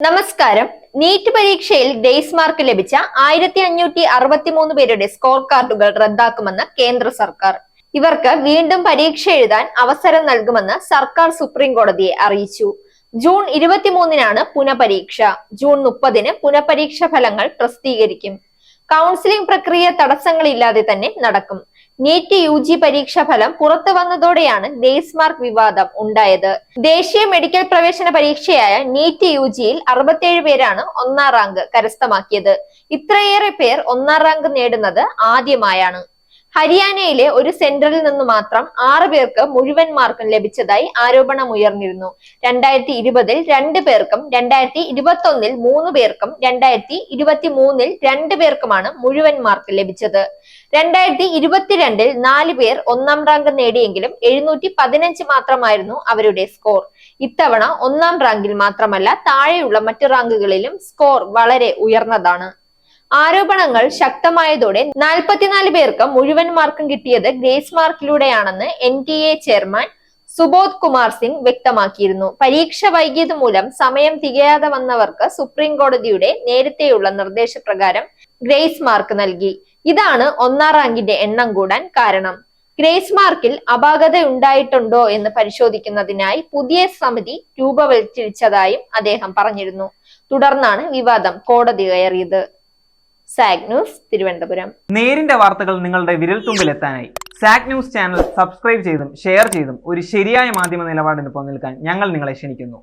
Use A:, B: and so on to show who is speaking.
A: നമസ്കാരം. നീറ്റ് പരീക്ഷയിൽ grace mark ലഭിച്ച 1563 പേരുടെ സ്കോർ കാർഡുകൾ റദ്ദാക്കുമെന്ന് കേന്ദ്ര സർക്കാർ. ഇവർക്ക് വീണ്ടും പരീക്ഷ എഴുതാൻ അവസരം നൽകുമെന്ന് സർക്കാർ സുപ്രീം കോടതിയെ അറിയിച്ചു. ജൂൺ 23-നാണ് പുനഃപരീക്ഷ. ജൂൺ 30-ന് പുനഃപരീക്ഷ ഫലങ്ങൾ പ്രസിദ്ധീകരിക്കും. കൗൺസിലിംഗ് പ്രക്രിയ തടസ്സങ്ങളില്ലാതെ തന്നെ നടക്കും. നീറ്റ് UG പരീക്ഷാ ഫലം പുറത്തു വന്നതോടെയാണ് ഗ്രേസ് മാർക്ക് വിവാദം ഉണ്ടായത്. ദേശീയ മെഡിക്കൽ പ്രവേശന പരീക്ഷയായ നീറ്റ് UGയിൽ 67 പേരാണ് ഒന്നാം റാങ്ക് കരസ്ഥമാക്കിയത്. ഇത്രയേറെ പേർ ഒന്നാം റാങ്ക് നേടുന്നത് ആദ്യമായാണ്. ഹരിയാനയിലെ ഒരു സെന്ററിൽ നിന്ന് മാത്രം 6 പേർക്ക് മുഴുവൻ മാർക്കും ലഭിച്ചതായി ആരോപണമുയർന്നിരുന്നു. 2020-ൽ 2 പേർക്കും 2021-ൽ 3 പേർക്കും 2023-ൽ 2 പേർക്കുമാണ് മുഴുവൻ മാർക്ക് ലഭിച്ചത്. 2022-ൽ 4 പേർ ഒന്നാം റാങ്ക് നേടിയെങ്കിലും 715 മാത്രമായിരുന്നു അവരുടെ സ്കോർ. ഇത്തവണ ഒന്നാം റാങ്കിൽ മാത്രമല്ല, താഴെയുള്ള മറ്റു റാങ്കുകളിലും സ്കോർ വളരെ ഉയർന്നതാണ്. ആരോപണങ്ങൾ ശക്തമായതോടെ 44 പേർക്ക് മുഴുവൻ മാർക്കും കിട്ടിയത് ഗ്രേസ് മാർക്കിലൂടെയാണെന്ന് NTA ചെയർമാൻ സുബോധ് കുമാർ സിംഗ് വ്യക്തമാക്കിയിരുന്നു. പരീക്ഷ വൈകിയത് മൂലം സമയം തികയാതെ വന്നവർക്ക് സുപ്രീം കോടതിയുടെ നേരത്തെയുള്ള നിർദ്ദേശപ്രകാരം ഗ്രേസ് മാർക്ക് നൽകി. ഇതാണ് ഒന്നാം റാങ്കിന്റെ എണ്ണം കൂടാൻ കാരണം. ഗ്രേസ് മാർക്കിൽ അപാകതയുണ്ടായിട്ടുണ്ടോ എന്ന് പരിശോധിക്കുന്നതിനായി പുതിയ സമിതി രൂപവൽക്കരിച്ചതായും അദ്ദേഹം പറഞ്ഞിരുന്നു. തുടർന്നാണ് വിവാദം കോടതി കയറിയത്. Zag news, Thiruvananthapuram.
B: നേരിന്റെ വാർത്തകൾ നിങ്ങളുടെ വിരൽത്തുമ്പിലെത്താനായി സാഗ് ന്യൂസ് ചാനൽ സബ്സ്ക്രൈബ് ചെയ്തും ഷെയർ ചെയ്തും ഒരു ശരിയായ മാധ്യമ നിലപാടിനൊപ്പം നിൽക്കാൻ ഞങ്ങൾ നിങ്ങളെ ക്ഷണിക്കുന്നു.